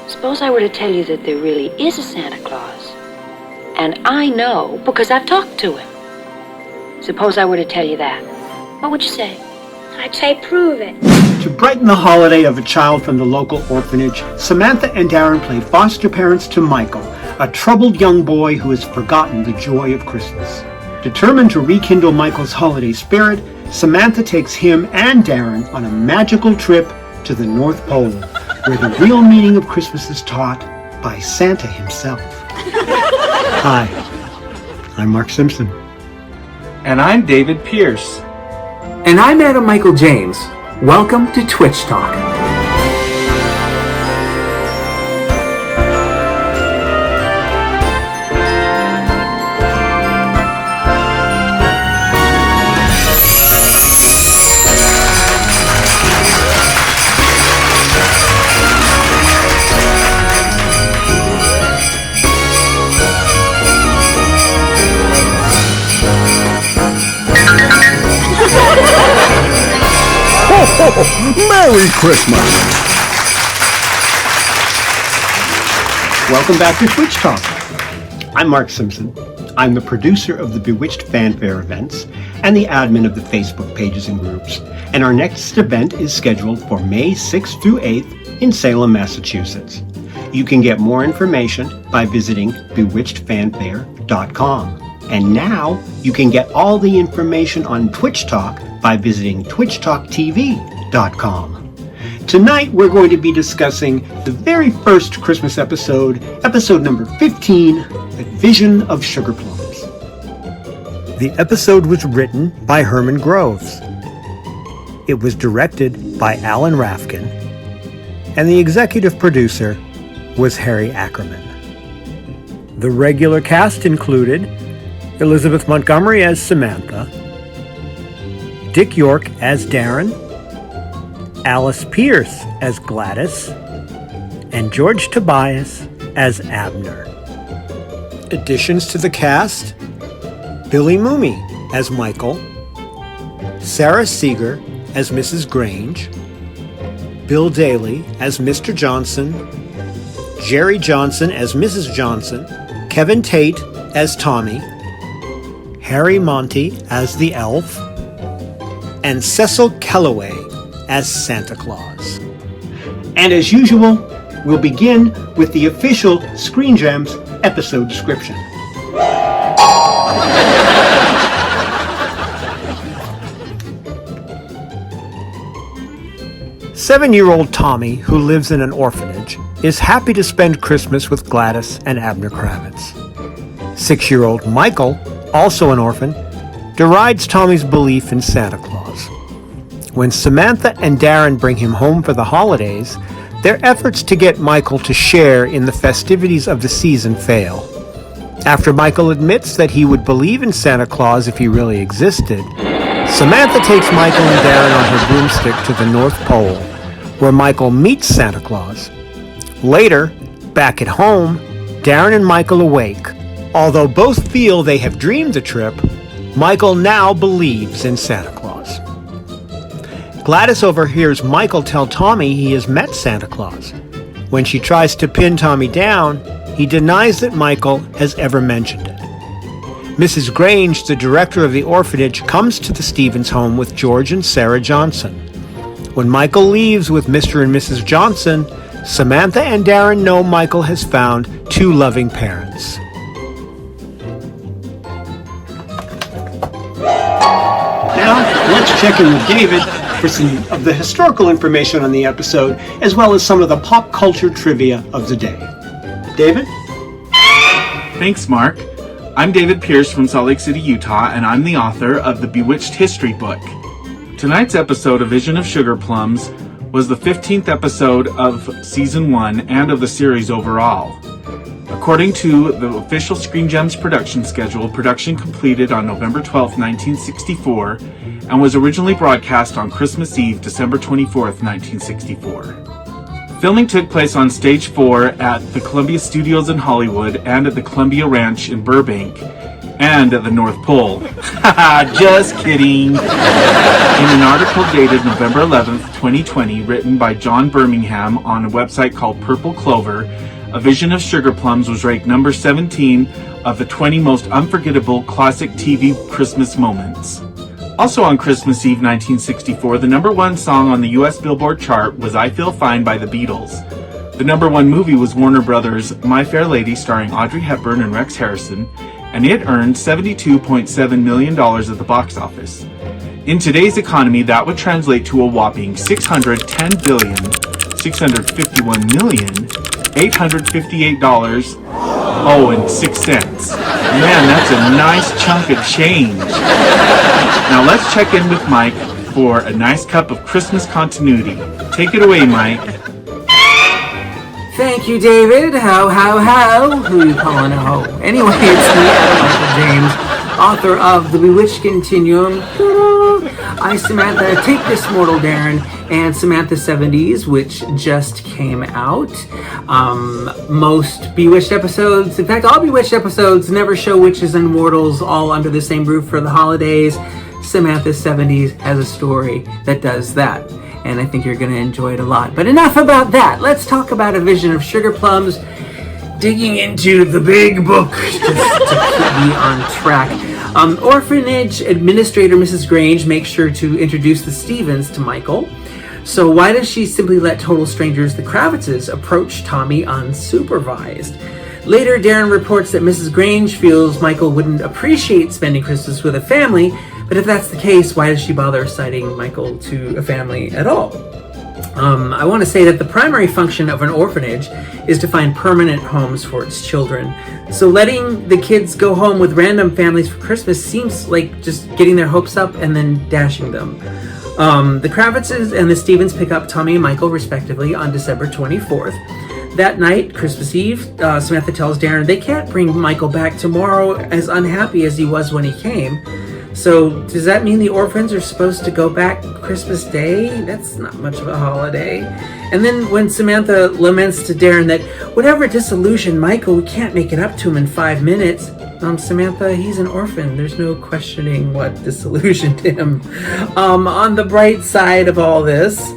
Suppose I were to tell you that there really is a Santa Claus. And I know because I've talked to him. Suppose I were to tell you that. What would you say? I'd say prove it. To brighten the holiday of a child from the local orphanage, Samantha and Darren played foster parents to Michael, a troubled young boy who has forgotten the joy of Christmas. Determined to rekindle Michael's holiday spirit, Samantha takes him and Darren on a magical trip to the North Pole, where the real meaning of Christmas is taught by Santa himself. Hi, I'm Mark Simpson. And I'm David Pierce. And I'm Adam Michael James. Welcome to Twitch Talk. Merry Christmas! Welcome back to Twitch Talk. I'm Mark Simpson. I'm the producer of the Bewitched fanfare events and the admin of the Facebook pages and groups. And our next event is scheduled for May 6th through 8th in Salem, Massachusetts. You can get more information by visiting bewitchedfanfare.com. And now you can get all the information on Twitch Talk by visiting twitchtalktv.com. Tonight we're going to be discussing the very first Christmas episode, episode number 15, The Vision of Sugar Plums. The episode was written by Herman Groves. It was directed by Alan Rafkin, and the executive producer was Harry Ackerman. The regular cast included Elizabeth Montgomery as Samantha, Dick York as Darren, Alice Pierce as Gladys, and George Tobias as Abner. Additions to the cast: Billy Mumy as Michael, Sarah Seeger as Mrs. Grange, Bill Daly as Mr. Johnson, Jerry Johnson as Mrs. Johnson, Kevin Tate as Tommy, Harry Monty as the elf, and Cecil Kellaway as Santa Claus. And as usual, we'll begin with the official Screen Gems episode description. Seven-year-old Tommy, who lives in an orphanage, is happy to spend Christmas with Gladys and Abner Kravitz. 6-year-old Michael, also an orphan, derides Tommy's belief in Santa Claus. When Samantha and Darren bring him home for the holidays, their efforts to get Michael to share in the festivities of the season fail. After Michael admits that he would believe in Santa Claus if he really existed, Samantha takes Michael and Darren on her broomstick to the North Pole, where Michael meets Santa Claus. Later, back at home, Darren and Michael awake. Although both feel they have dreamed the trip, Michael now believes in Santa Claus. Gladys overhears Michael tell Tommy he has met Santa Claus. When she tries to pin Tommy down, he denies that Michael has ever mentioned it. Mrs. Grange, the director of the orphanage, comes to the Stevens home with George and Sarah Johnson. When Michael leaves with Mr. and Mrs. Johnson, Samantha and Darren know Michael has found two loving parents. Now, let's check in with David for some of the historical information on the episode, as well as some of the pop culture trivia of the day. David? Thanks, Mark. I'm David Pierce from Salt Lake City, Utah, and I'm the author of the Bewitched history book. Tonight's episode, A Vision of Sugar Plums, was the 15th episode of Season 1 and of the series overall. According to the official Screen Gems production schedule, production completed on November 12, 1964, and was originally broadcast on Christmas Eve, December 24, 1964. Filming took place on Stage 4 at the Columbia Studios in Hollywood and at the Columbia Ranch in Burbank, and at the North Pole. Haha, just kidding. In an article dated November 11th, 2020, written by John Birmingham on a website called Purple Clover, A Vision of Sugar Plums was ranked number 17 of the 20 most unforgettable classic TV Christmas moments. Also on Christmas Eve 1964, the number one song on the US Billboard chart was I Feel Fine by the Beatles. The number one movie was Warner Brothers' My Fair Lady, starring Audrey Hepburn and Rex Harrison, and it earned $72.7 million at the box office. In today's economy, that would translate to a whopping $610,651,858.06. Man, that's a nice chunk of change. Now let's check in with Mike for a nice cup of Christmas continuity. Take it away, Mike. Thank you, David. How? Who are you calling a hoe? Anyway, it's me, Adam Michael James, author of The Bewitched Continuum. I, Samantha, Take This Mortal Darren, and Samantha 70s, which just came out. Most Bewitched episodes, in fact, all Bewitched episodes never show witches and mortals all under the same roof for the holidays. Samantha 70s has a story that does that. And I think you're going to enjoy it a lot. But enough about that. Let's talk about A Vision of Sugar Plums, digging into the big book just to keep me on track. Orphanage administrator Mrs. Grange makes sure to introduce the Stevens to Michael. So why does she simply let total strangers, the Kravitzes, approach Tommy unsupervised? Later, Darren reports that Mrs. Grange feels Michael wouldn't appreciate spending Christmas with a family. But if that's the case, why does she bother citing Michael to a family at all? I want to say that the primary function of an orphanage is to find permanent homes for its children. So letting the kids go home with random families for Christmas seems like just getting their hopes up and then dashing them. The Kravitzes and the Stevens pick up Tommy and Michael respectively on December 24th. That night, Christmas Eve, Samantha tells Darren they can't bring Michael back tomorrow as unhappy as he was when he came. So, does that mean the orphans are supposed to go back Christmas Day? That's not much of a holiday. And then when Samantha laments to Darren that whatever disillusioned Michael, we can't make it up to him in 5 minutes. Samantha, he's an orphan. There's no questioning what disillusioned him. On the bright side of all this,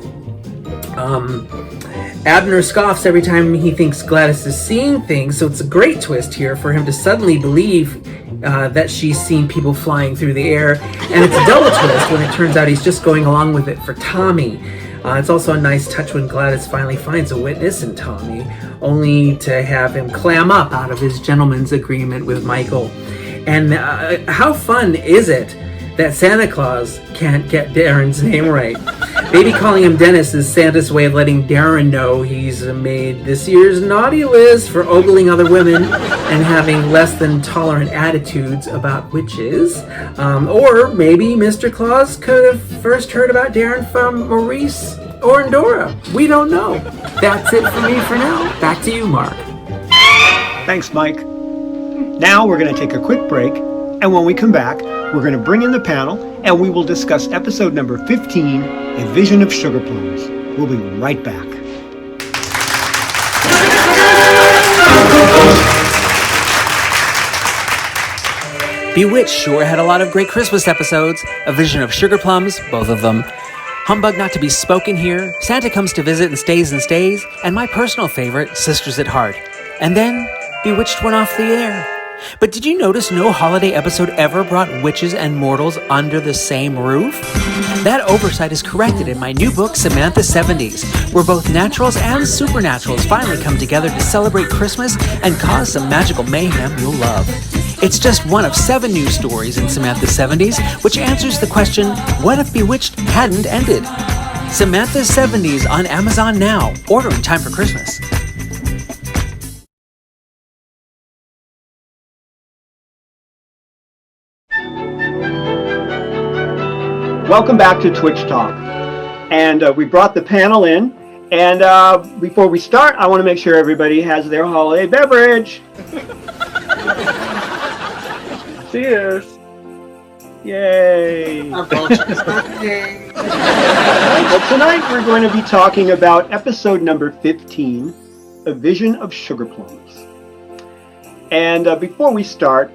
Abner scoffs every time he thinks Gladys is seeing things, so it's a great twist here for him to suddenly believe that she's seen people flying through the air, and it's a double twist when it turns out he's just going along with it for Tommy. It's also a nice touch when Gladys finally finds a witness in Tommy, only to have him clam up out of his gentleman's agreement with Michael. And how fun is it that Santa Claus can't get Darren's name right? Maybe calling him Dennis is Santa's way of letting Darren know he's made this year's naughty list for ogling other women and having less than tolerant attitudes about witches. Or maybe Mr. Claus could have first heard about Darren from Maurice or Dora. We don't know. That's it for me for now. Back to you, Mark. Thanks, Mike. Now we're going to take a quick break, and when we come back, we're going to bring in the panel, and we will discuss episode number 15, A Vision of Sugar Plums. We'll be right back. Bewitched sure had a lot of great Christmas episodes. A Vision of Sugar Plums, both of them. Humbug Not to Be Spoken Here, Santa Comes to Visit and Stays, and my personal favorite, Sisters at Heart. And then, Bewitched went off the air. But did you notice no holiday episode ever brought witches and mortals under the same roof? That oversight is corrected in my new book, Samantha 70s, where both naturals and supernaturals finally come together to celebrate Christmas and cause some magical mayhem you'll love. It's just one of 7 new stories in Samantha 70s, which answers the question, what if Bewitched hadn't ended? Samantha 70s on Amazon now. Order in time for Christmas. Welcome back to Twitch Talk. And we brought the panel in. And before we start, I want to make sure everybody has their holiday beverage. Cheers. Yay. Well, tonight we're going to be talking about episode number 15, A Vision of Sugar Plums. And before we start,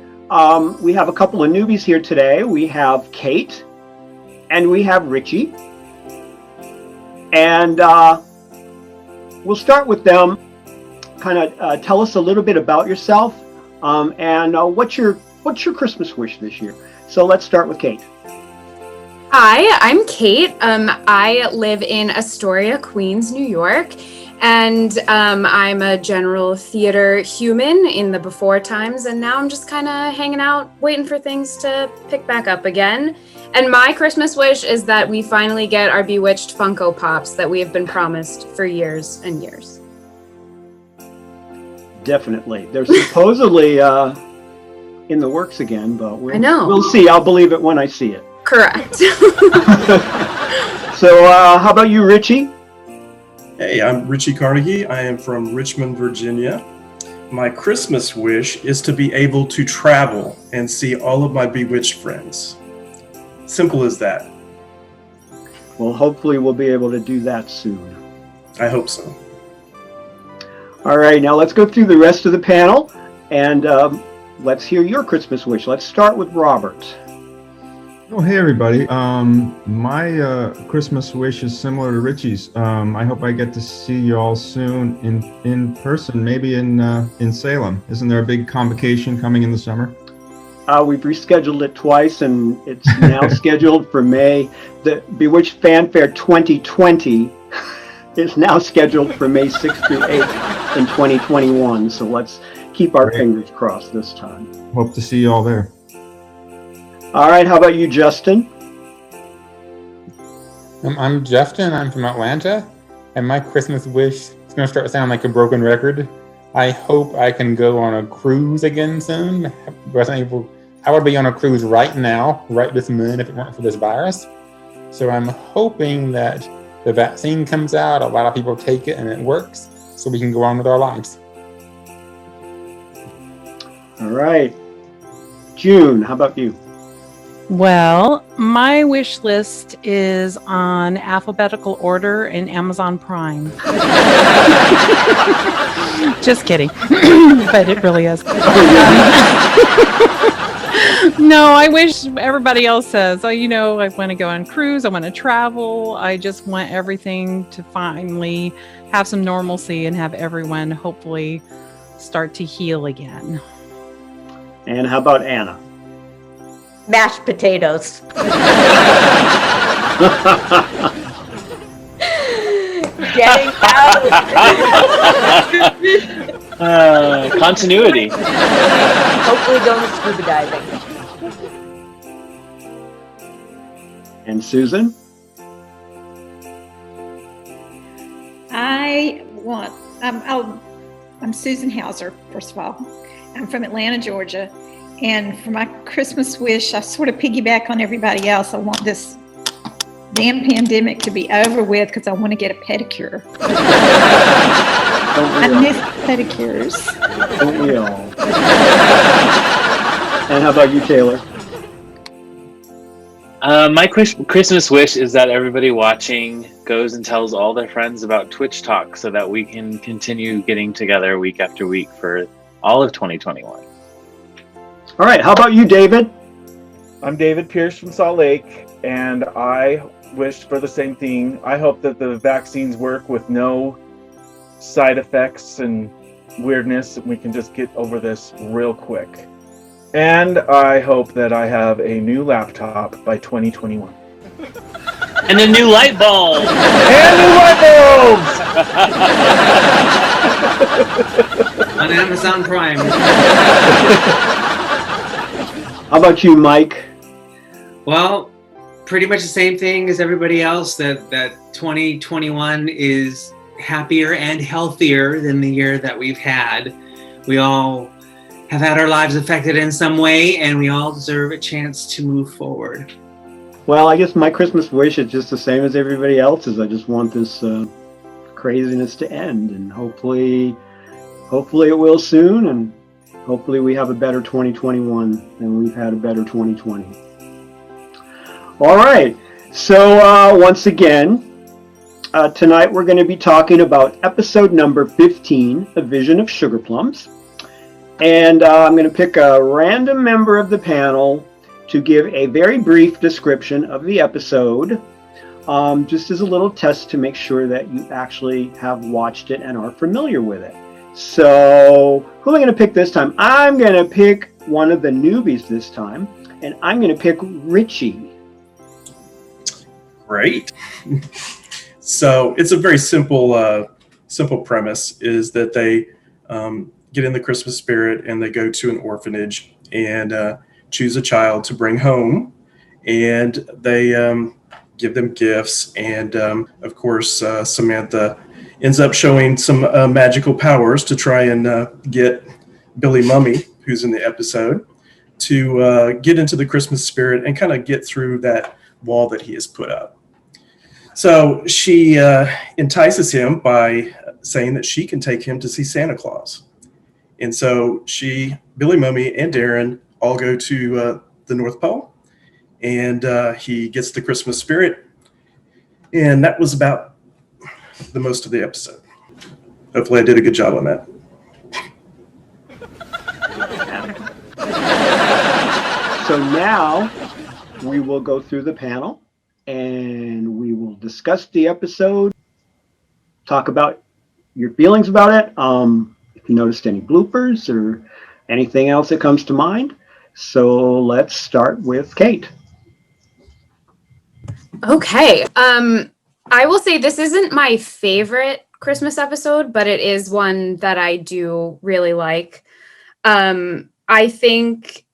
we have a couple of newbies here today. We have Kate and we have Richie. And we'll start with them. Kind of tell us a little bit about yourself and what's your Christmas wish this year. So let's start with Kate. Hi, I'm Kate. I live in Astoria, Queens, New York, and I'm a general theater human in the before times, and now I'm just kind of hanging out, waiting for things to pick back up again. And my Christmas wish is that we finally get our Bewitched Funko Pops that we have been promised for years and years. Definitely. They're supposedly in the works again, but I know. We'll see. I'll believe it when I see it. Correct. So how about you, Richie? Hey, I'm Richie Carnegie. I am from Richmond, Virginia. My Christmas wish is to be able to travel and see all of my Bewitched friends. Simple as that. Well, hopefully we'll be able to do that soon. I hope so. All right, now let's go through the rest of the panel and let's hear your Christmas wish. Let's start with Robert. Oh, hey everybody. My Christmas wish is similar to Richie's. I hope I get to see you all soon in person, maybe in Salem. Isn't there a big convocation coming in the summer? We've rescheduled it twice, and it's now scheduled for May. The Bewitched Fanfare 2020 is now scheduled for May 6th through 8th in 2021. So let's keep our fingers crossed this time. Hope to see you all there. All right, how about you, Justin? I'm Justin. I'm from Atlanta, and my Christmas wish is going to start to sound like a broken record. I hope I can go on a cruise again soon. I would be on a cruise right now, right this minute, if it weren't for this virus. So I'm hoping that the vaccine comes out, a lot of people take it, and it works, so we can go on with our lives. All right. June, how about you? Well, my wish list is on alphabetical order in Amazon Prime. Just kidding. But it really is. No, I wish everybody else says, I want to go on cruise, I want to travel. I just want everything to finally have some normalcy and have everyone hopefully start to heal again. And how about Anna? Mashed potatoes. Getting out. Continuity. Hopefully going scuba diving. And Susan? I'm Susan Hauser, first of all. I'm from Atlanta, Georgia. And for my Christmas wish, I sort of piggyback on everybody else. I want this damn pandemic to be over with because I want to get a pedicure. I miss pedicures. Don't we all? And how about you, Taylor? My Christmas wish is that everybody watching goes and tells all their friends about Twitch Talk so that we can continue getting together week after week for all of 2021. All right, how about you, David? I'm David Pierce from Salt Lake, and I wished for the same thing. I hope that the vaccines work with no side effects and weirdness, and we can just get over this real quick. And I hope that I have a new laptop by 2021. And a new light bulb! And new light bulbs! On Amazon Prime. How about you, Mike? Well, pretty much the same thing as everybody else, that 2021 is happier and healthier than the year that we've had. We all have had our lives affected in some way, and we all deserve a chance to move forward. Well, I guess my Christmas wish is just the same as everybody else's. I just want this craziness to end, and hopefully it will soon, and hopefully we have a better 2021 than we've had a better 2020. All right, so once again, tonight we're going to be talking about episode number 15, A Vision of Sugar Plums. And I'm going to pick a random member of the panel to give a very brief description of the episode, just as a little test to make sure that you actually have watched it and are familiar with it. So who am I going to pick this time? I'm going to pick one of the newbies this time, and I'm going to pick Richie. Great. So it's a very simple premise, is that they get in the Christmas spirit and they go to an orphanage and choose a child to bring home, and they give them gifts. And of course, Samantha ends up showing some magical powers to try and get Billy Mumy, who's in the episode, to get into the Christmas spirit and kind of get through that wall that he has put up. So she entices him by saying that she can take him to see Santa Claus. And so Billy Mumy and Darren all go to the North Pole, and he gets the Christmas spirit. And that was about the most of the episode. Hopefully I did a good job on that. So now we will go through the panel and we will discuss the episode, talk about your feelings about it, if you noticed any bloopers or anything else that comes to mind. So let's start with Kate. Okay. I will say this isn't my favorite Christmas episode, but it is one that I do really like. I think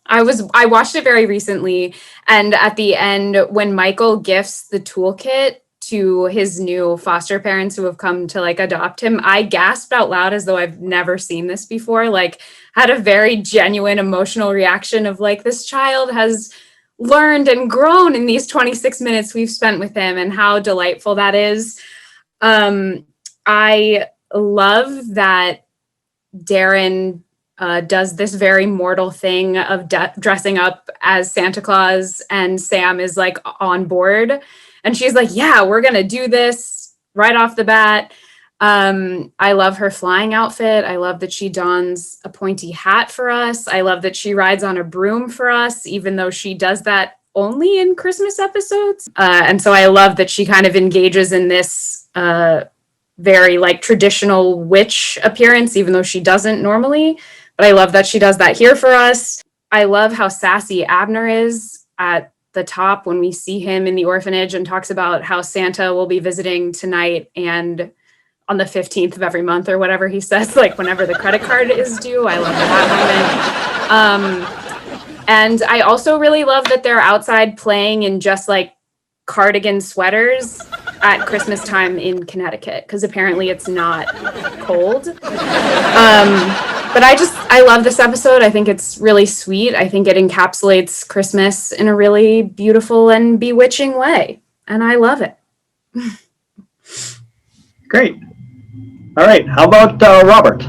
I watched it very recently, and at the end, when Michael gifts the toolkit to his new foster parents who have come to like adopt him, I gasped out loud as though I've never seen this before. Like, had a very genuine emotional reaction of like, this child has learned and grown in these 26 minutes we've spent with him, and how delightful that is. I love that Darren does this very mortal thing of dressing up as Santa Claus, and Sam is like on board, and she's like, yeah, we're gonna do this right off the bat. I love her flying outfit. I love that she dons a pointy hat for us. I love that she rides on a broom for us, even though she does that only in Christmas episodes. And so I love that she kind of engages in this very like traditional witch appearance, even though she doesn't normally. But I love that she does that here for us. I love how sassy Abner is at the top when we see him in the orphanage and talks about how Santa will be visiting tonight and on the 15th of every month, or whatever he says, like whenever the credit card is due. I love that moment. And I also really love that they're outside playing in just like cardigan sweaters at Christmas time in Connecticut, because apparently it's not cold. But I love this episode. I think it's really sweet. I think it encapsulates Christmas in a really beautiful and bewitching way. And I love it. Great. All right. How about Robert?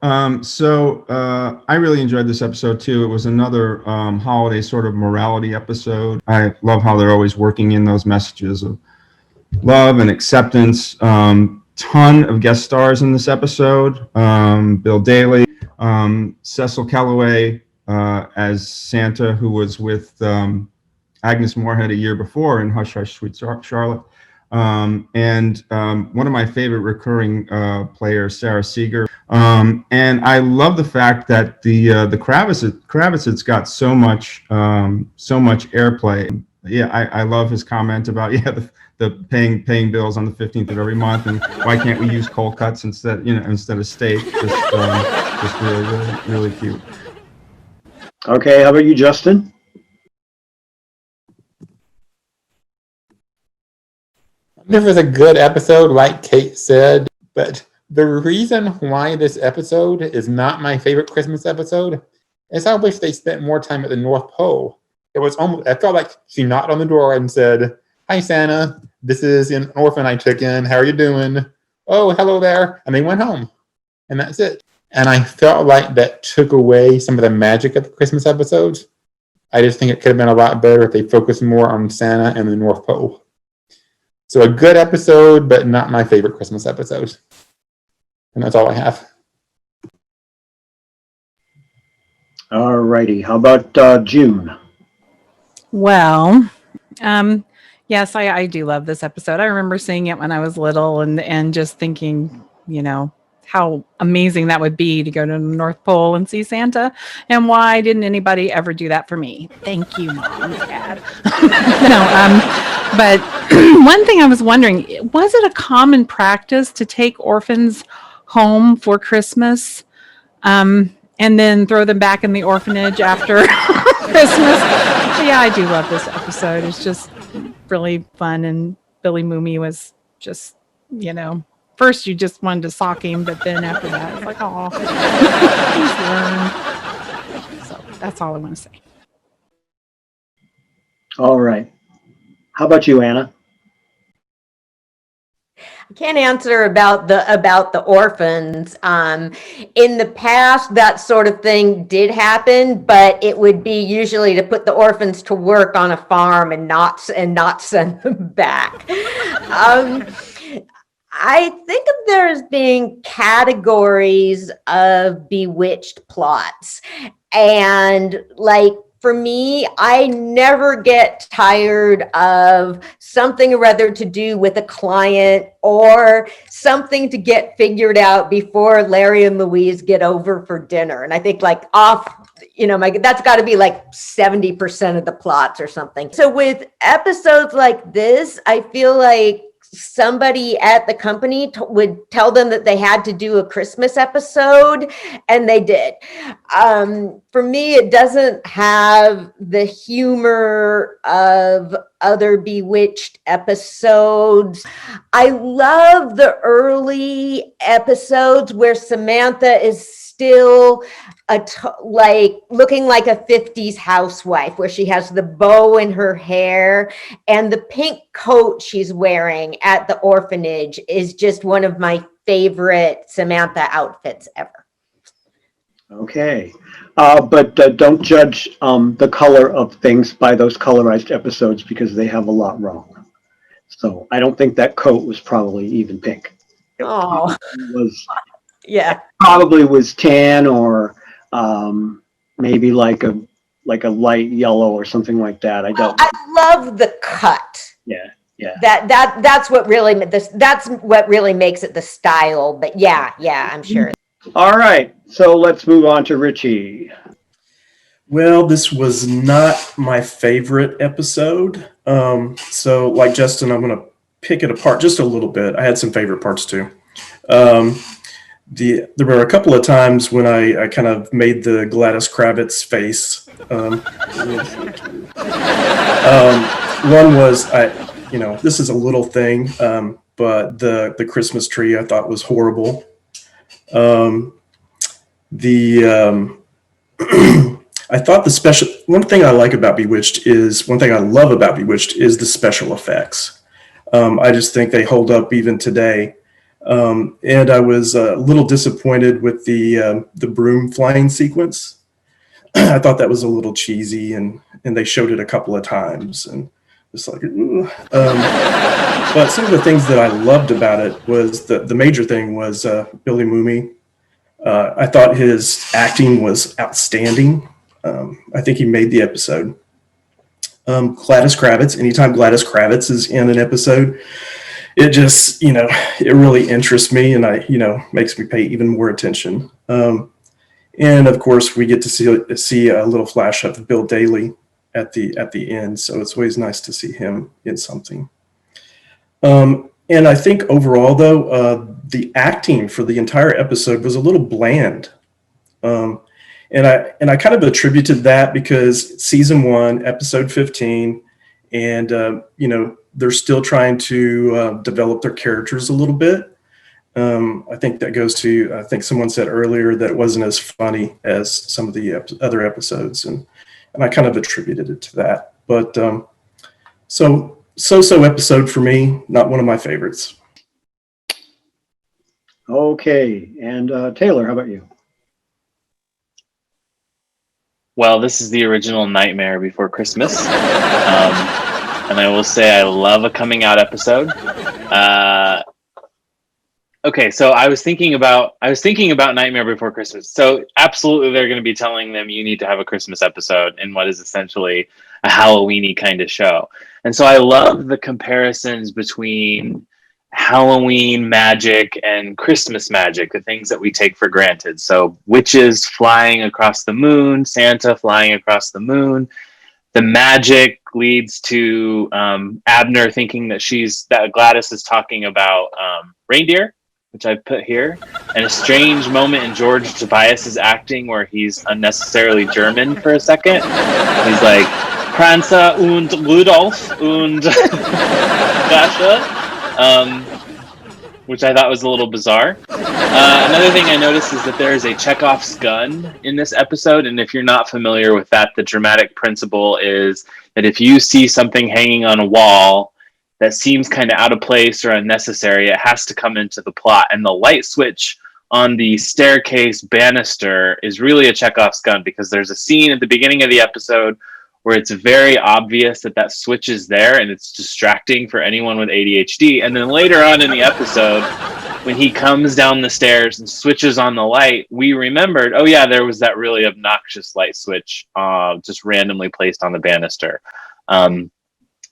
I really enjoyed this episode too. It was another holiday sort of morality episode. I love how they're always working in those messages of love and acceptance. Ton of guest stars in this episode. Bill Daly, Cecil Kellaway as Santa, who was with Agnes Moorehead a year before in Hush Hush Sweet Charlotte. And one of my favorite recurring players, Sarah Seeger. And I love the fact that the Kravitz's got so much airplay. Yeah, I love his comment about the paying bills on the 15th of every month, and why can't we use cold cuts instead of steak? Just really cute. Okay, how about you, Justin? This was a good episode, like Kate said, but the reason why this episode is not my favorite Christmas episode is I wish they spent more time at the North Pole. I felt like she knocked on the door and said, "Hi, Santa. This is an orphan I took in. How are you doing?" "Oh, hello there." And they went home. And that's it. And I felt like that took away some of the magic of the Christmas episodes. I just think it could have been a lot better if they focused more on Santa and the North Pole. So a good episode, but not my favorite Christmas episode. And that's all I have. All righty. How about June? Well, yes, I do love this episode. I remember seeing it when I was little and just thinking, how amazing that would be to go to the North Pole and see Santa. And why didn't anybody ever do that for me? Thank you, Mom, Dad. But one thing I was wondering, was it a common practice to take orphans home for Christmas and then throw them back in the orphanage after Christmas? But yeah, I do love this episode. It's just really fun. And Billy Mumy was just, first you just wanted to sock him, but then after that, it's like, oh, he's learned. So that's all I want to say. All right. How about you, Anna? I can't answer about the orphans. In the past, that sort of thing did happen, but it would be usually to put the orphans to work on a farm and not send them back. I think of there as being categories of Bewitched plots, and for me, I never get tired of something or other to do with a client or something to get figured out before Larry and Louise get over for dinner. And I think that's got to be 70% of the plots or something. So with episodes like this, I feel like somebody at the company would tell them that they had to do a Christmas episode, and they did. For me, it doesn't have the humor of other Bewitched episodes. I love the early episodes where Samantha is still looking like a 50s housewife, where she has the bow in her hair, and the pink coat she's wearing at the orphanage is just one of my favorite Samantha outfits ever. Okay. But don't judge the color of things by those colorized episodes, because they have a lot wrong. So I don't think that coat was probably even pink. Oh, It probably was tan, or maybe like a light yellow or something like that. I don't. I love the cut. Yeah. That's what really makes it the style. But yeah, I'm sure. All right. So let's move on to Richie. Well, this was not my favorite episode. So like Justin, I'm going to pick it apart just a little bit. I had some favorite parts too. There were a couple of times when I kind of made the Gladys Kravitz face. One was, this is a little thing, but the Christmas tree I thought was horrible. I thought one thing I love about Bewitched is the special effects. I just think they hold up even today. And I was a little disappointed with the broom flying sequence. I thought that was a little cheesy, and they showed it a couple of times, and it's like, ooh. But some of the things that I loved about it was the major thing was Billy Mumy. I thought his acting was outstanding. I think he made the episode. Gladys Kravitz, anytime Gladys Kravitz is in an episode, it just, it really interests me, and makes me pay even more attention. And of course, we get to see a little flash of Bill Daly at the end, so it's always nice to see him in something. And I think overall, though, the acting for the entire episode was a little bland. And I kind of attributed that because season 1, episode 15, and they're still trying to develop their characters a little bit. I think that goes to, I think someone said earlier that it wasn't as funny as some of the other episodes, and I kind of attributed it to that. But so episode for me, not one of my favorites. Okay, and Taylor, how about you? Well, this is the original Nightmare Before Christmas. And I will say I love a coming out episode. Okay, so I was thinking about Nightmare Before Christmas. So absolutely, they're going to be telling them you need to have a Christmas episode in what is essentially a Halloweeny kind of show. And so I love the comparisons between Halloween magic and Christmas magic, the things that we take for granted. So witches flying across the moon, Santa flying across the moon. The magic leads to Abner thinking that Gladys is talking about reindeer, which I put here, and a strange moment in George Tobias's acting where he's unnecessarily German for a second. He's like, Pranzer und Rudolph und Dasher, which I thought was a little bizarre. Another thing I noticed is that there is a Chekhov's gun in this episode, and if you're not familiar with that, the dramatic principle is that if you see something hanging on a wall that seems kind of out of place or unnecessary, it has to come into the plot. And the light switch on the staircase banister is really a Chekhov's gun, because there's a scene at the beginning of the episode where it's very obvious that switch is there and it's distracting for anyone with ADHD. And then later on in the episode, when he comes down the stairs and switches on the light, we remembered, oh yeah, there was that really obnoxious light switch just randomly placed on the banister.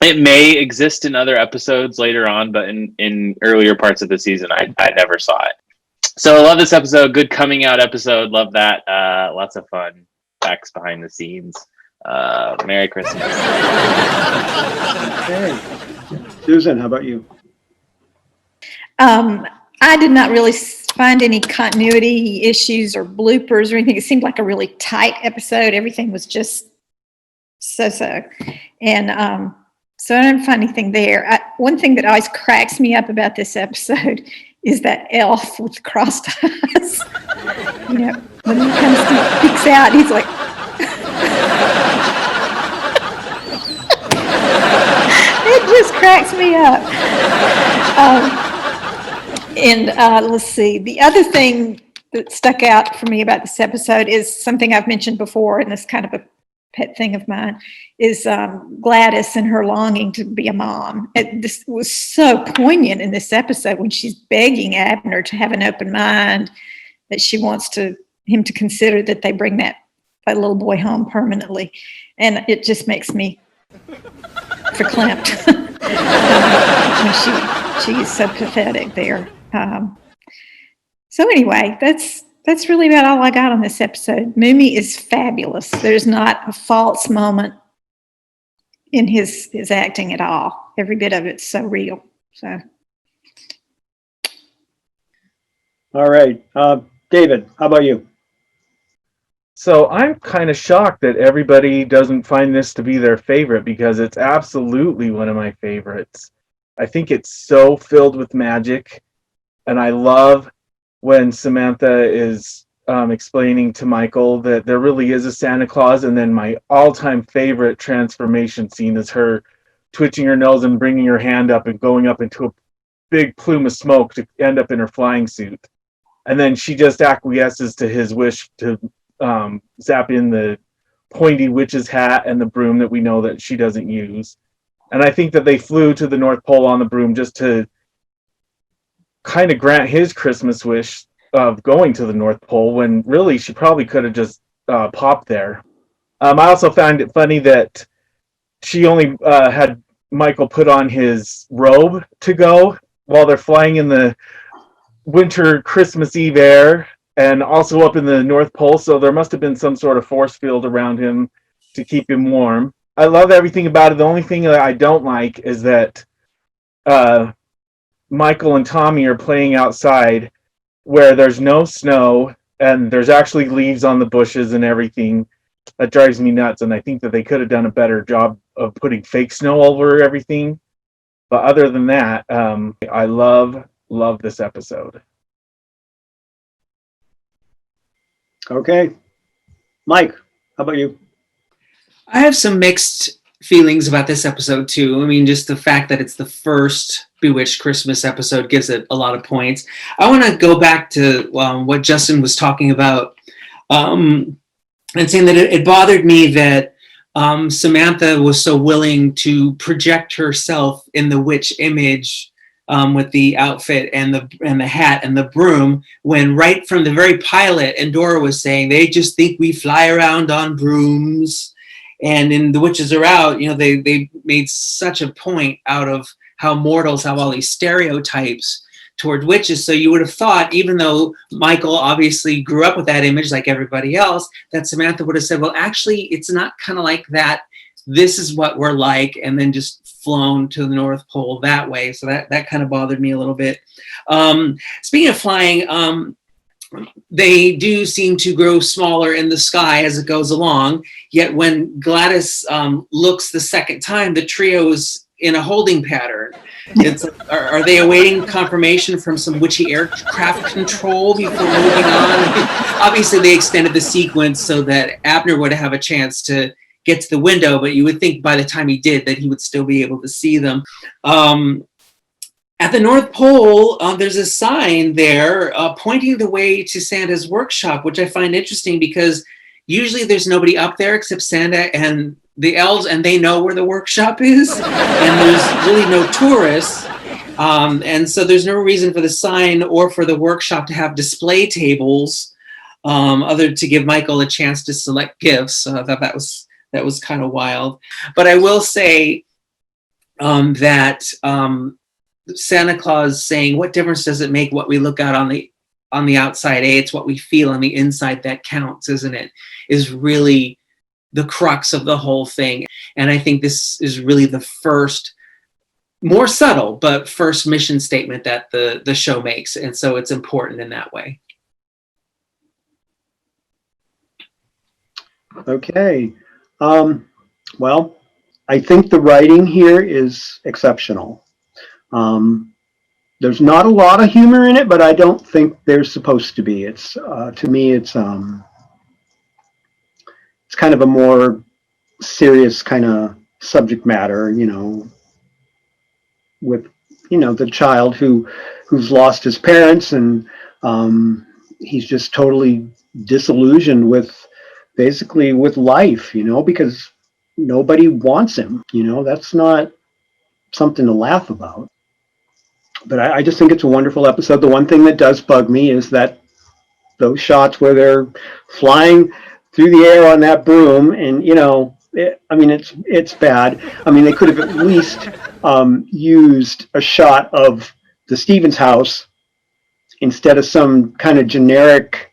It may exist in other episodes later on, but in earlier parts of the season, I never saw it. So I love this episode. Good coming out episode. Love that. Lots of fun facts behind the scenes. Merry Christmas. Okay. Susan, how about you? I did not really find any continuity issues or bloopers or anything. It seemed like a really tight episode. Everything was just so. And so I didn't find anything there. One thing that always cracks me up about this episode is that elf with crossed eyes. You know, when he comes to peeks out, he's like, it just cracks me up. Let's see. The other thing that stuck out for me about this episode is something I've mentioned before, and this kind of a pet thing of mine, is Gladys and her longing to be a mom. This was so poignant in this episode when she's begging Abner to have an open mind, that she wants him to consider that they bring that little boy home permanently. And it just makes me verklempt when she is so pathetic there. So anyway, that's really about all I got on this episode. Mumy is fabulous. There's not a false moment in his acting at all. Every bit of it's so real. So, all right, David, how about you? So I'm kind of shocked that everybody doesn't find this to be their favorite, because it's absolutely one of my favorites. I think it's so filled with magic, and I love when Samantha is explaining to Michael that there really is a Santa Claus. And then my all-time favorite transformation scene is her twitching her nose and bringing her hand up and going up into a big plume of smoke to end up in her flying suit. And then she just acquiesces to his wish to zap in the pointy witch's hat and the broom that we know that she doesn't use. And I think that they flew to the North Pole on the broom just to kind of grant his Christmas wish of going to the North Pole, when really she probably could have just popped there. I also found it funny that she only had Michael put on his robe to go while they're flying in the winter Christmas Eve air, and also up in the North Pole, so there must have been some sort of force field around him to keep him warm. I love everything about it. The only thing that I don't like is that Michael and Tommy are playing outside where there's no snow and there's actually leaves on the bushes and everything. That drives me nuts, and I think that they could have done a better job of putting fake snow over everything. But other than that, I love this episode. Okay. Mike, how about you? I have some mixed feelings about this episode too. I mean, just the fact that it's the first Bewitched Christmas episode gives it a lot of points. I want to go back to what Justin was talking about, and saying that it bothered me that Samantha was so willing to project herself in the witch image with the outfit and the hat and the broom, when right from the very pilot, Endora was saying they just think we fly around on brooms. And in The Witches Are Out, they made such a point out of how mortals have all these stereotypes toward witches. So you would have thought, even though Michael obviously grew up with that image like everybody else, that Samantha would have said, well, actually, it's not kind of like that. This is what we're like, and then just flown to the North Pole that way. So that kind of bothered me a little bit. Speaking of flying, they do seem to grow smaller in the sky as it goes along. Yet when Gladys looks the second time, the trio is in a holding pattern. Are they awaiting confirmation from some witchy aircraft control before moving on? Obviously, they extended the sequence so that Abner would have a chance to get to the window, but you would think by the time he did that he would still be able to see them. At the North Pole, there's a sign there pointing the way to Santa's workshop, which I find interesting because usually there's nobody up there except Santa and the elves, and they know where the workshop is, and there's really no tourists. And so there's no reason for the sign or for the workshop to have display tables other to give Michael a chance to select gifts. That was kind of wild. But I will say that Santa Claus saying, what difference does it make what we look at on the outside? It's what we feel on the inside that counts, isn't it? Is really the crux of the whole thing. And I think this is really the first, more subtle, but first mission statement that the show makes. And so it's important in that way. Okay. Well, I think the writing here is exceptional. There's not a lot of humor in it, but I don't think there's supposed to be. It's to me, it's kind of a more serious kind of subject matter, with the child who's lost his parents, and he's just totally disillusioned with basically with life, because nobody wants him. That's not something to laugh about. But I just think it's a wonderful episode. The one thing that does bug me is that those shots where they're flying through the air on that broom, and it's bad. I mean, they could have at least used a shot of the Stevens house instead of some kind of generic,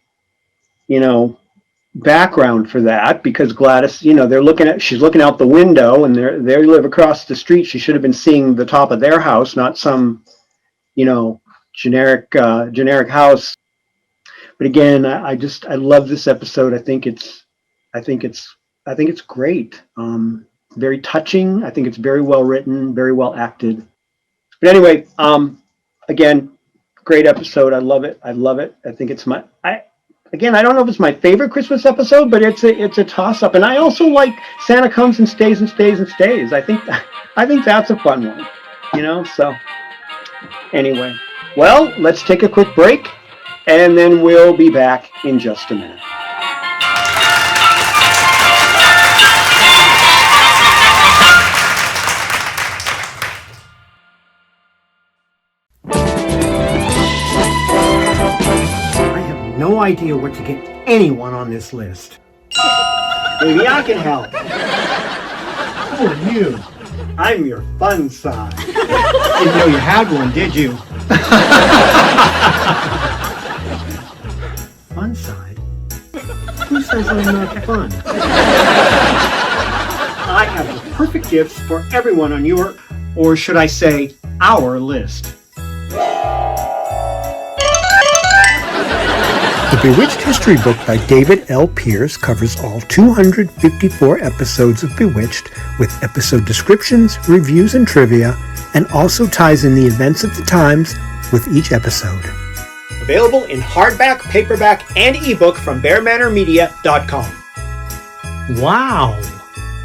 background for that, because Gladys, she's looking out the window, and they live across the street. She should have been seeing the top of their house, not some, generic house. But again, I love this episode. I think it's great. Very touching. I think it's very well written, very well acted. But anyway, again, great episode. I love it. I think it's I don't know if it's my favorite Christmas episode, but it's a toss-up. And I also like Santa Comes and Stays and Stays and Stays. I think that's a fun one, so anyway. Well, let's take a quick break, and then we'll be back in just a minute. No idea what to get anyone on this list. Maybe I can help. Who are you? I'm your fun side. Didn't know you had one, did you? Fun side? Who says I'm not fun? I have the perfect gifts for everyone on your, or should I say, our list. The Bewitched History Book by David L. Pierce covers all 254 episodes of Bewitched with episode descriptions, reviews, and trivia, and also ties in the events of the times with each episode. Available in hardback, paperback, and ebook from BearManorMedia.com. Wow!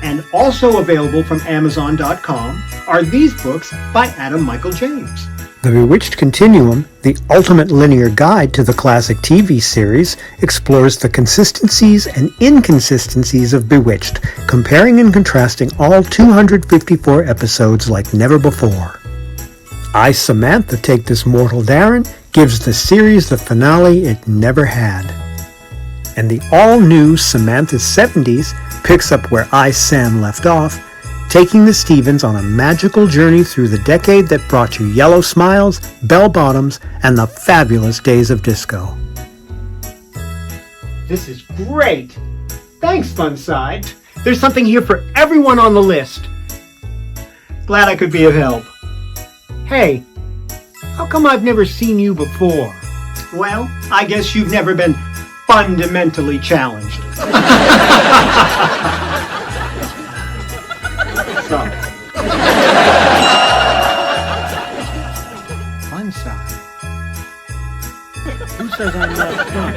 And also available from Amazon.com are these books by Adam Michael James. The Bewitched Continuum, the ultimate linear guide to the classic TV series, explores the consistencies and inconsistencies of Bewitched, comparing and contrasting all 254 episodes like never before. I, Samantha, Take This Mortal Darren gives the series the finale it never had. And the all-new Samantha's 70s picks up where I, Sam, left off, taking the Stevens on a magical journey through the decade that brought you yellow smiles, bell-bottoms, and the fabulous days of disco. This is great! Thanks, Funside. There's something here for everyone on the list. Glad I could be of help. Hey, how come I've never seen you before? Well, I guess you've never been fundamentally challenged. Sorry. Funside. Who says I'm not fun?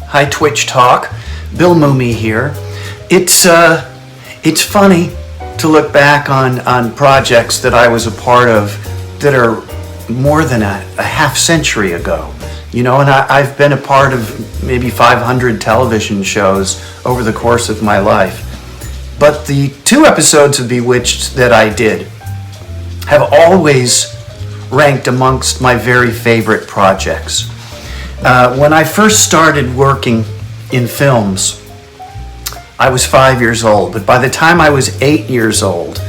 Hi, Twitch Talk. Bill Mumy here. It's funny to look back on projects that I was a part of that are more than a half century ago. You know, and I've been a part of maybe 500 television shows over the course of my life. But the 2 episodes of Bewitched that I did have always ranked amongst my very favorite projects. When I first started working in films, I was 5 years old, but by the time I was 8 years old,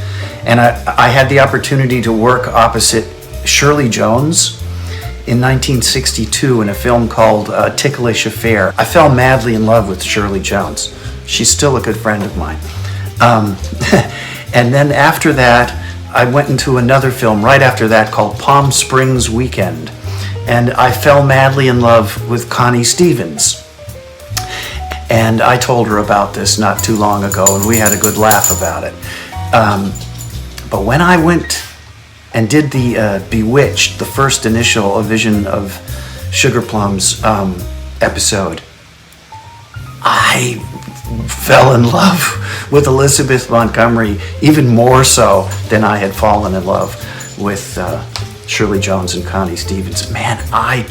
and I had the opportunity to work opposite Shirley Jones in 1962 in a film called Ticklish Affair, I fell madly in love with Shirley Jones. She's still a good friend of mine. And then after that, I went into another film right after that called Palm Springs Weekend. And I fell madly in love with Connie Stevens. And I told her about this not too long ago, and we had a good laugh about it. But when I went and did the Bewitched, the first initial A Vision of Sugar Plums episode, I fell in love with Elizabeth Montgomery even more so than I had fallen in love with Shirley Jones and Connie Stevens. Man, I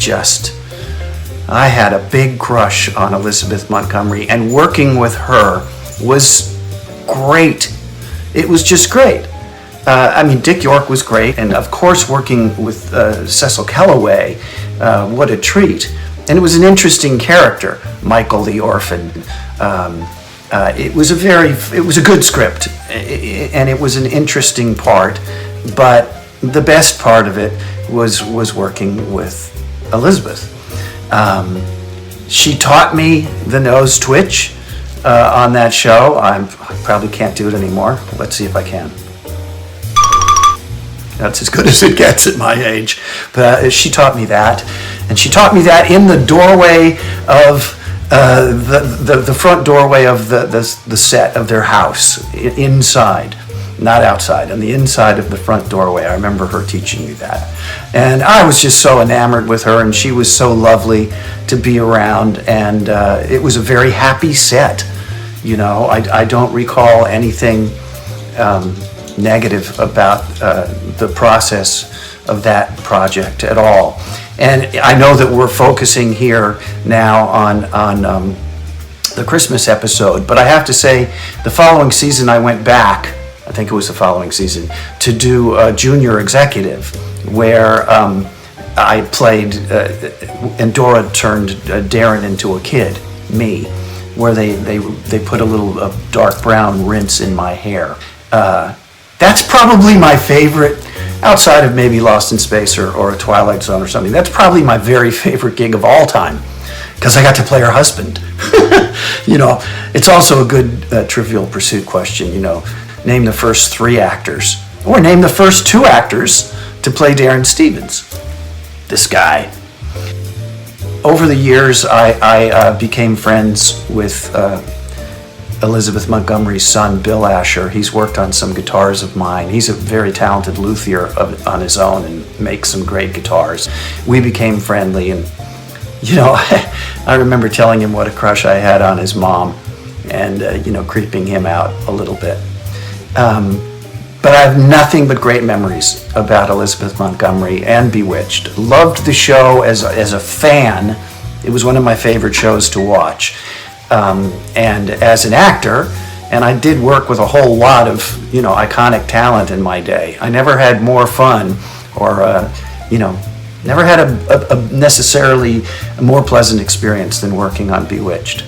had a big crush on Elizabeth Montgomery, and working with her was great. It was just great. I mean, Dick York was great, and of course working with Cecil Kellaway, what a treat. And it was an interesting character, Michael the Orphan. It was a good script, and it was an interesting part, but the best part of it was working with Elizabeth. She taught me the nose twitch on that show. I probably can't do it anymore. Let's see if I can. That's as good as it gets at my age. But she taught me that. And she taught me that in the doorway of the front doorway of the set of their house, inside. Not outside, on the inside of the front doorway. I remember her teaching me that. And I was just so enamored with her, and she was so lovely to be around, and it was a very happy set. You know, I don't recall anything negative about the process of that project at all. And I know that we're focusing here now on the Christmas episode, but I have to say, the following season I went back, I think it was the following season, to do a junior executive, where I played, and Dora turned Darren into a kid, me, where they put a little dark brown rinse in my hair. That's probably my favorite, outside of maybe Lost in Space or a Twilight Zone or something. That's probably my very favorite gig of all time, because I got to play her husband. You know, it's also a good Trivial Pursuit question, you know. Name the first 3 actors, or name the first 2 actors to play Darren Stevens. This guy. Over the years, I became friends with Elizabeth Montgomery's son, Bill Asher. He's worked on some guitars of mine. He's a very talented luthier on his own and makes some great guitars. We became friendly, and I remember telling him what a crush I had on his mom and, creeping him out a little bit. But I have nothing but great memories about Elizabeth Montgomery and Bewitched. Loved the show as a fan. It was one of my favorite shows to watch. And as an actor, and I did work with a whole lot of, iconic talent in my day. I never had more fun or, never had a necessarily a more pleasant experience than working on Bewitched.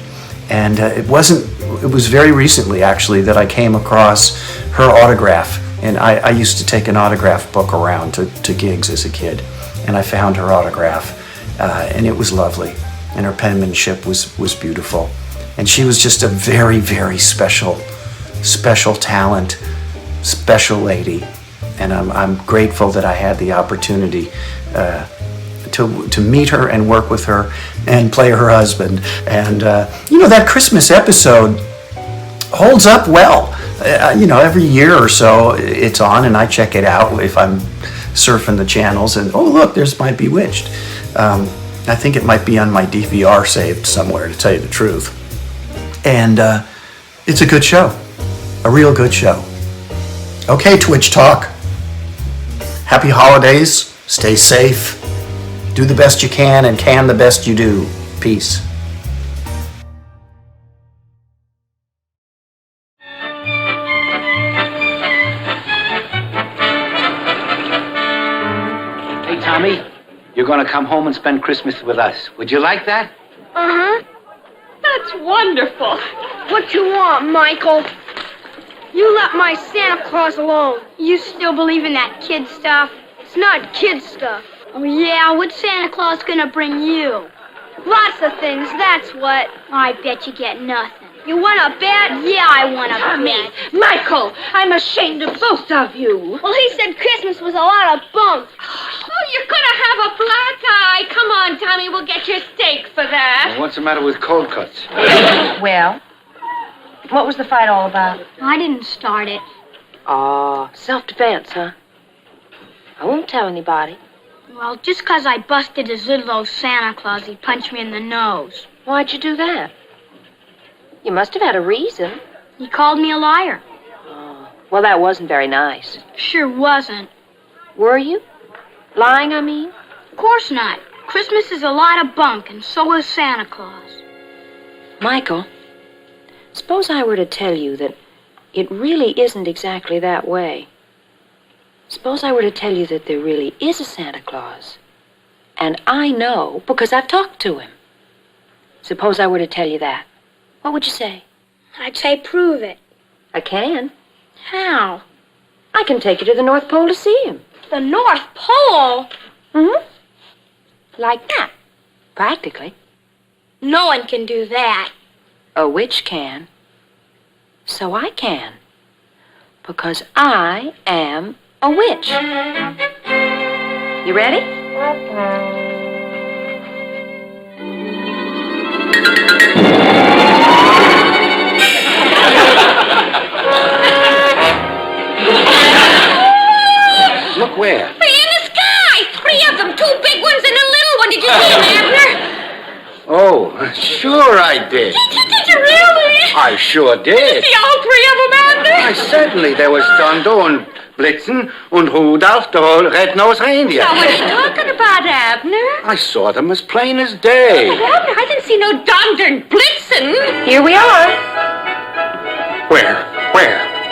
And it was very recently, actually, that I came across her autograph. And I used to take an autograph book around to gigs as a kid. And I found her autograph, and it was lovely. And her penmanship was beautiful. And she was just a very, very special talent, special lady. And I'm grateful that I had the opportunity to meet her and work with her and play her husband. And, that Christmas episode holds up well. Every year or so it's on and I check it out if I'm surfing the channels and, oh, look, there's my Bewitched. I think it might be on my DVR saved somewhere, to tell you the truth. And it's a good show, a real good show. Okay, Twitch Talk. Happy holidays, stay safe, do the best you can and can the best you do. Peace. Hey, Tommy, you're going to come home and spend Christmas with us. Would you like that? Uh-huh. That's wonderful. What you want, Michael? You let my Santa Claus alone. You still believe in that kid stuff? It's not kid stuff. Oh, yeah? What's Santa Claus gonna bring you? Lots of things, that's what. I bet you get nothing. You want to bet? Yeah, I want to bet. Michael, I'm ashamed of both of you. Well, he said Christmas was a lot of bunk. Oh, you're gonna have a black eye. Come on, Tommy, we'll get your steak for that. Well, what's the matter with cold cuts? Well, what was the fight all about? I didn't start it. Oh, self-defense, huh? I won't tell anybody. Well, just 'cause I busted his little old Santa Claus, he punched me in the nose. Why'd you do that? You must have had a reason. He called me a liar. Oh, well, that wasn't very nice. Sure wasn't. Were you? Lying, I mean? Of course not. Christmas is a lot of bunk, and so is Santa Claus. Michael, suppose I were to tell you that it really isn't exactly that way. Suppose I were to tell you that there really is a Santa Claus. And I know because I've talked to him. Suppose I were to tell you that. What would you say? I'd say prove it. I can. How? I can take you to the North Pole to see him. The North Pole? Mm-hmm. Like that. Practically. No one can do that. A witch can. So I can. Because I am a witch. You ready? Look where? They're in the sky! 3 of them, 2 big ones and a little one. Did you see them, Abner? Oh, sure I did. Did you really? I sure Did you did. see all 3 of them, Abner? Certainly, there was Dondo and Blitzen and Rudolph, the whole red-nosed reindeer. Now, what are you talking about, Abner? I saw them as plain as day. But Abner, I didn't see no Donder and Blitzen. Here we are. Where?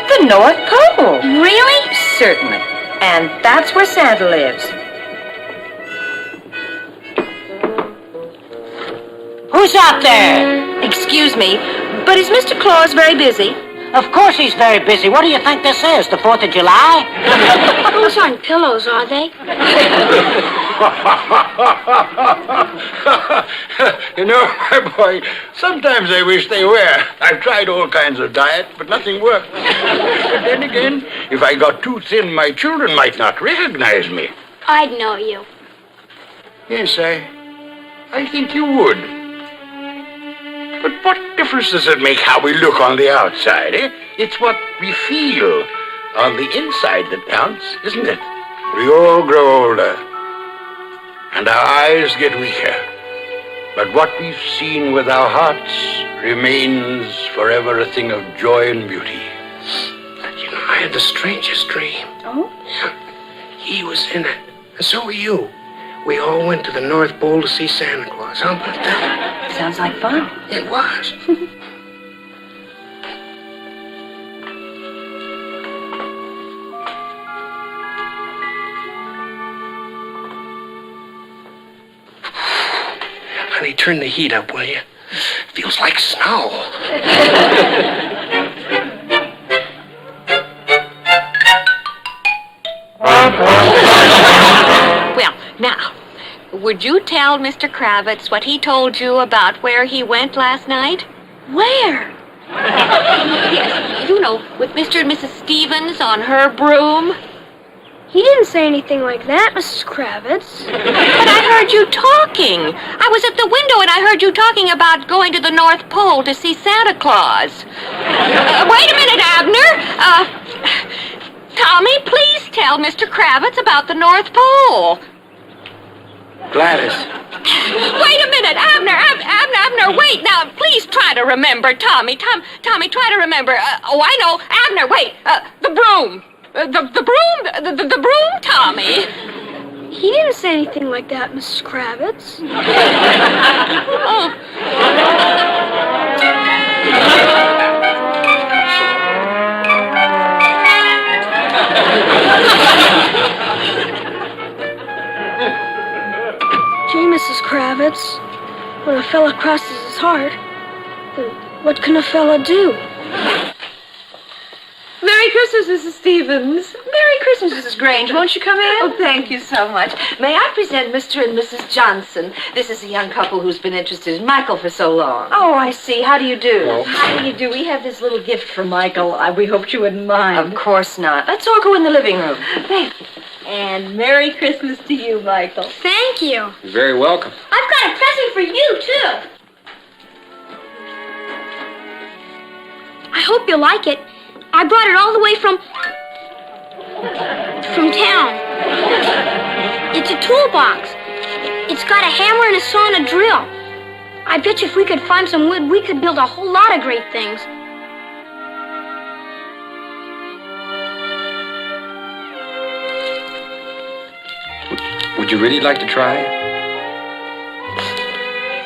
The North Pole. Really? Certainly. And that's where Santa lives. Who's out there? Excuse me, but is Mr. Claus very busy? Of course he's very busy. What do you think this is, the 4th of July? Those aren't pillows, are they? You know, my boy, sometimes I wish they were. I've tried all kinds of diet, but nothing worked. But then again, if I got too thin, my children might not recognize me. I'd know you. Yes, I think you would. But what difference does it make how we look on the outside, eh? It's what we feel on the inside that counts, isn't it? We all grow older, and our eyes get weaker. But what we've seen with our hearts remains forever a thing of joy and beauty. You know, I had the strangest dream. Oh? He was in it, and so were you. We all went to the North Pole to see Santa Claus. How about that? Sounds like fun. It was. Honey, turn the heat up, will you? Feels like snow. Well, now, would you tell Mr. Kravitz what he told you about where he went last night? Where? Yes, you know, with Mr. and Mrs. Stevens on her broom. He didn't say anything like that, Mrs. Kravitz. But I heard you talking. I was at the window and I heard you talking about going to the North Pole to see Santa Claus. Wait a minute, Abner. Tommy, please tell Mr. Kravitz about the North Pole. Gladys. Wait a minute, Abner, wait. Now, please try to remember, Tommy. Tommy, try to remember. I know. Abner, wait. The broom. The broom, Tommy. He didn't say anything like that, Mrs. Kravitz. Oh. Gee, Mrs. Kravitz, when a fella crosses his heart, then what can a fella do? Merry Christmas, Mrs. Stevens. Merry Christmas, Mrs. Grange. Won't you come in? Oh, thank you so much. May I present Mr. and Mrs. Johnson? This is a young couple who's been interested in Michael for so long. Oh, I see. How do you do? Well, how do you do? We have this little gift for Michael. We hoped you wouldn't mind. Of course not. Let's all go in the living room. Thank you. And Merry Christmas to you, Michael. Thank you. You're very welcome. I've got a present for you, too. I hope you like it. I brought it all the way from town. It's a toolbox. It's got a hammer and a saw and a drill. I bet you if we could find some wood, we could build a whole lot of great things. Would you really like to try?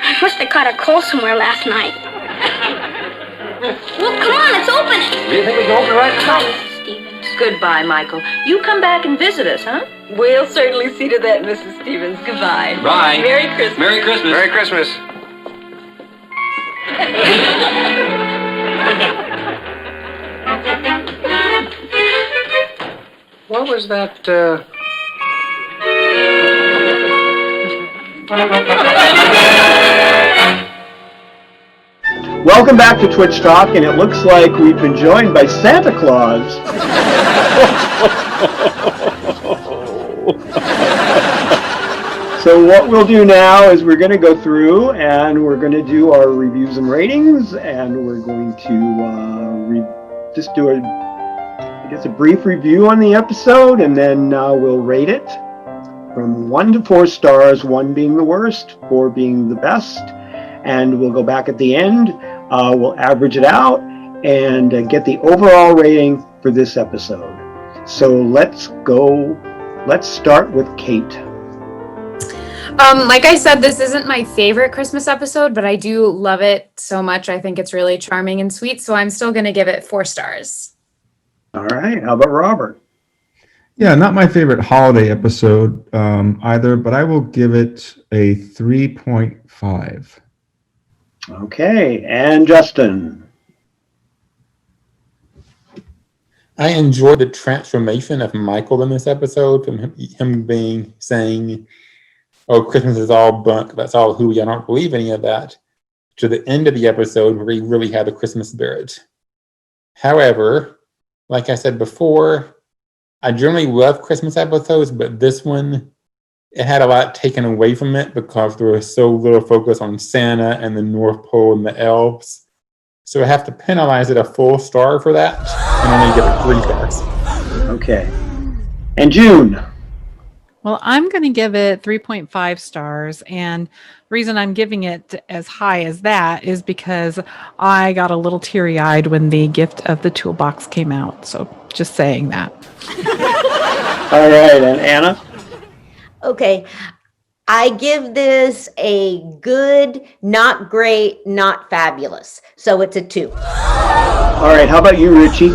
I must have caught a coal somewhere last night. Well, come on, let's open it. Do you think we can open it right now? Goodbye, Michael. You come back and visit us, huh? We'll certainly see to that, Mrs. Stevens. Goodbye. Bye. Merry Christmas. Merry Christmas. Merry Christmas. What was that, Welcome back to Twitch Talk, and it looks like we've been joined by Santa Claus. So what we'll do now is we're going to go through and we're going to do our reviews and ratings, and we're going to just do a brief review on the episode, and then we'll rate it from 1 to 4 stars, 1 being the worst, 4 being the best, and we'll go back at the end. We'll average it out and get the overall rating for this episode. So let's go. Let's start with Kate. Like I said, this isn't my favorite Christmas episode, but I do love it so much. I think it's really charming and sweet, so I'm still going to give it 4 stars. All right. How about Robert? Yeah, not my favorite holiday episode either, but I will give it a 3.5. Okay, and Justin. I enjoyed the transformation of Michael in this episode, from him saying, "Oh, Christmas is all bunk. That's all hooey. I don't believe any of that," to the end of the episode where he really had the Christmas spirit. However, like I said before, I generally love Christmas episodes, but this one it had a lot taken away from it because there was so little focus on Santa and the North Pole and the elves. So I have to penalize it a full star for that and only give it 3 stars. Okay. And June. Well, I'm going to give it 3.5 stars. And the reason I'm giving it as high as that is because I got a little teary-eyed when the Gift of the Toolbox came out. So just saying that. All right. And Anna? Okay. I give this a good, not great, not fabulous. So it's a 2. All right. How about you, Richie?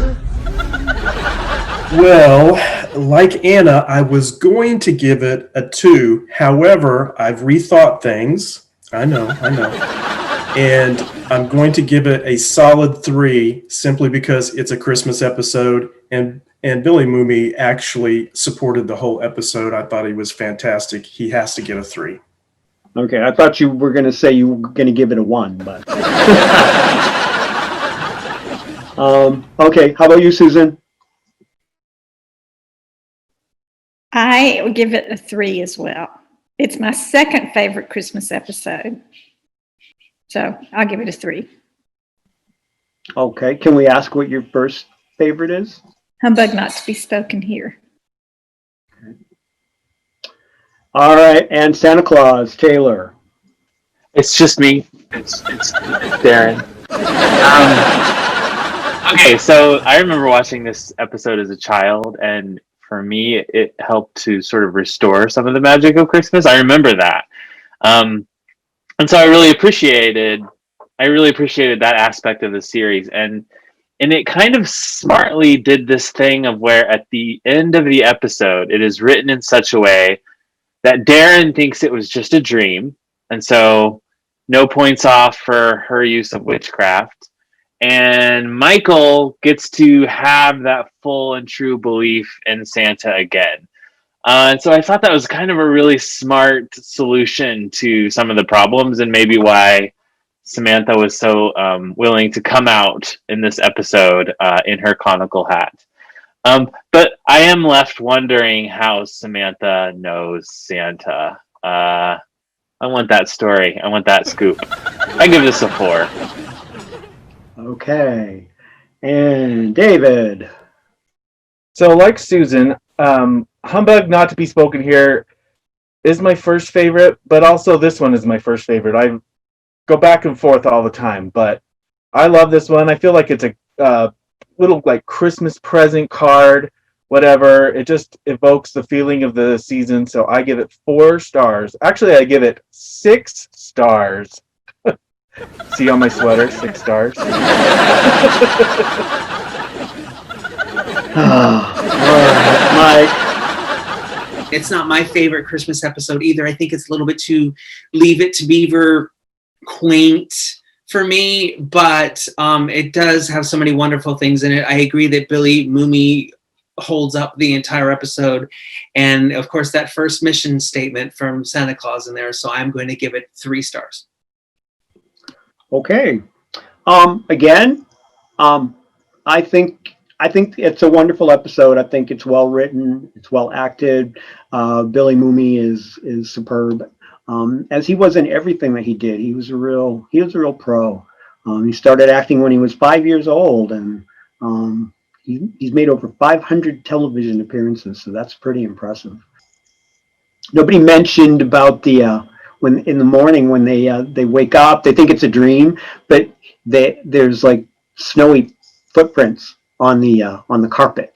Well, like Anna, I was going to give it a 2. However, I've rethought things. I know. And I'm going to give it a solid 3 simply because it's a Christmas episode and Billy Mumy actually supported the whole episode. I thought he was fantastic. He has to get a 3. Okay, I thought you were going to say you were going to give it a 1, but okay, how about you, Susan? I would give it a 3 as well. It's my second favorite Christmas episode. So I'll give it a 3. Okay, can we ask what your first favorite is? Humbug not to be spoken here. All right, and Santa Claus, Taylor. It's just me. It's Darren. Okay, so I remember watching this episode as a child, and for me, it helped to sort of restore some of the magic of Christmas. I remember that, and so I really appreciated that aspect of the series, and it kind of smartly did this thing of where at the end of the episode, it is written in such a way that Darren thinks it was just a dream, and so no points off for her use of witchcraft. And Michael gets to have that full and true belief in Santa again. And so I thought that was kind of a really smart solution to some of the problems, and maybe why Samantha was so willing to come out in this episode in her conical hat. But I am left wondering how Samantha knows Santa. I want that story. I want that scoop. I give this a 4. Okay. And David. So, like Susan, Humbug Not to Be Spoken Here is my first favorite, but also this one is my first favorite. I go back and forth all the time, but I love this one. I feel like it's a little like Christmas present card, whatever. It just evokes the feeling of the season, so I give it 4 stars. Actually, I give it 6 stars. See on my sweater, 6 stars. All right, Mike. It's not my favorite Christmas episode either. I think it's a little bit too Leave It to Beaver quaint for me, but it does have so many wonderful things in it. I agree that Billy Mumy holds up the entire episode, and of course that first mission statement from Santa Claus in there, so I'm going to give it 3 stars. Okay. Again, I think it's a wonderful episode. I think it's well written, it's well acted. Billy Mumy is superb. As he was in everything that he did. He was a real pro. He started acting when he was 5 years old, and he's made over 500 television appearances, so that's pretty impressive. Nobody mentioned about the when in the morning when they wake up, they think it's a dream, but there's like snowy footprints on the carpet.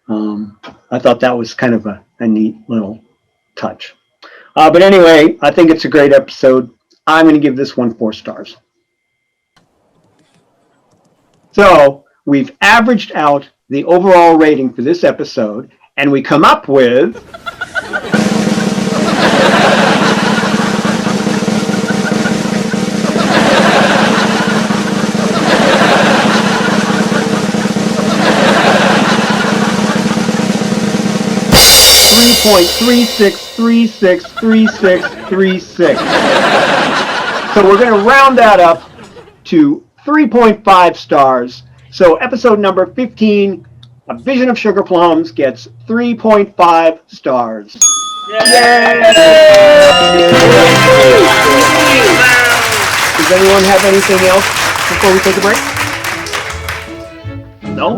I thought that was kind of a neat little touch. But anyway, I think it's a great episode. I'm going to give this one 4 stars. So we've averaged out the overall rating for this episode, and we come up with 3.36363636. So we're going to round that up to 3.5 stars. So episode number 15 A Vision of Sugar Plums gets 3.5 stars. Yay! Does anyone have anything else before we take a break? No?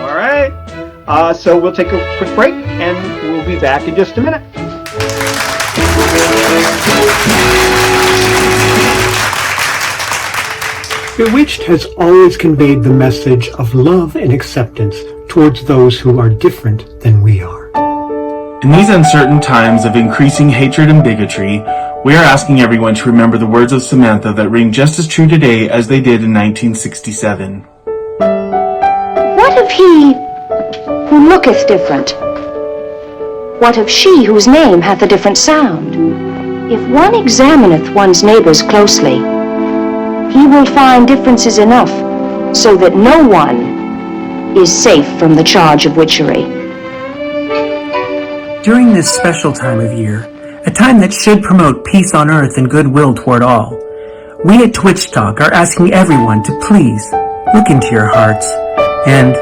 All right. So we'll take a quick break, and we'll be back in just a minute. Bewitched has always conveyed the message of love and acceptance towards those who are different than we are. In these uncertain times of increasing hatred and bigotry, we are asking everyone to remember the words of Samantha that ring just as true today as they did in 1967. What of he who looketh different? What of she whose name hath a different sound? If one examineth one's neighbors closely, he will find differences enough so that no one is safe from the charge of witchery. During this special time of year, a time that should promote peace on earth and goodwill toward all, we at Twitch Talk are asking everyone to please look into your hearts and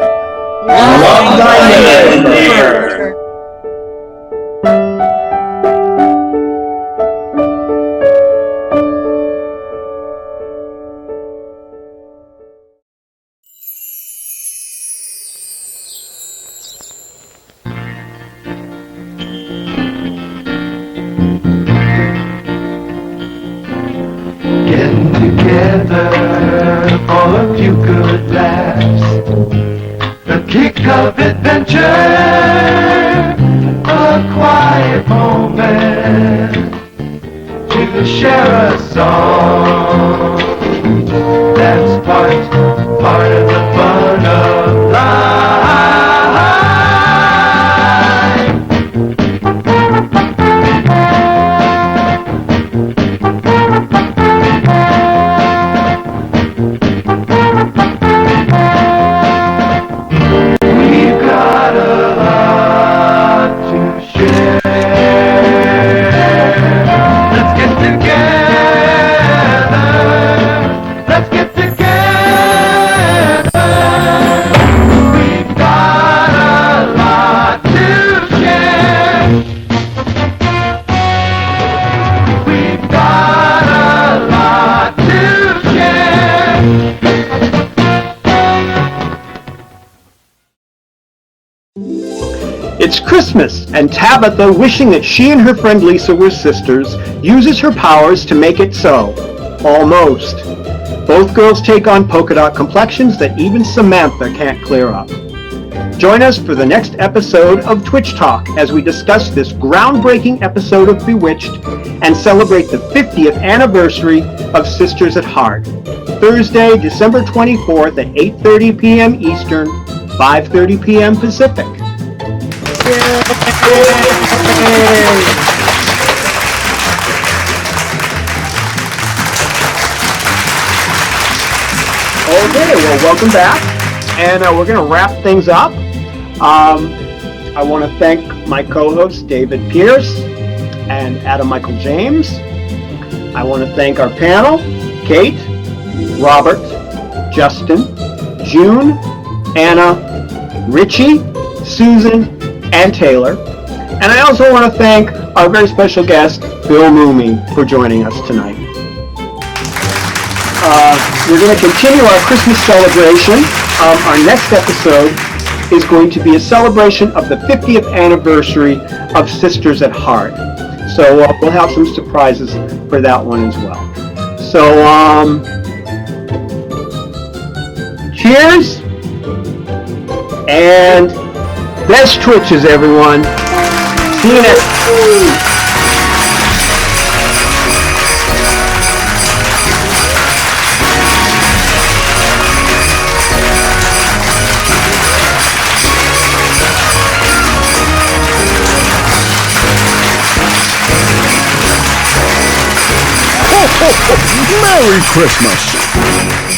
love thy neighbor. For a few good laughs, the kick of adventure, a quiet moment to share a song. That's part of the fun of life. It's Christmas, and Tabitha, wishing that she and her friend Lisa were sisters, uses her powers to make it so. Almost. Both girls take on polka dot complexions that even Samantha can't clear up. Join us for the next episode of Twitch Talk as we discuss this groundbreaking episode of Bewitched and celebrate the 50th anniversary of Sisters at Heart. Thursday, December 24th at 8:30 p.m. Eastern, 5:30 p.m. Pacific. Okay, well, welcome back, and we're going to wrap things up. I want to thank my co-hosts, David Pierce and Adam Michael James. I want to thank our panel, Kate, Robert, Justin, June, Anna, Richie, Susan, and Taylor. And I also want to thank our very special guest, Bill Mumy, for joining us tonight. We're going to continue our Christmas celebration. Our next episode is going to be a celebration of the 50th anniversary of Sisters at Heart. So we'll have some surprises for that one as well. So, cheers, and best Twitches, everyone. See you next time. Merry Christmas!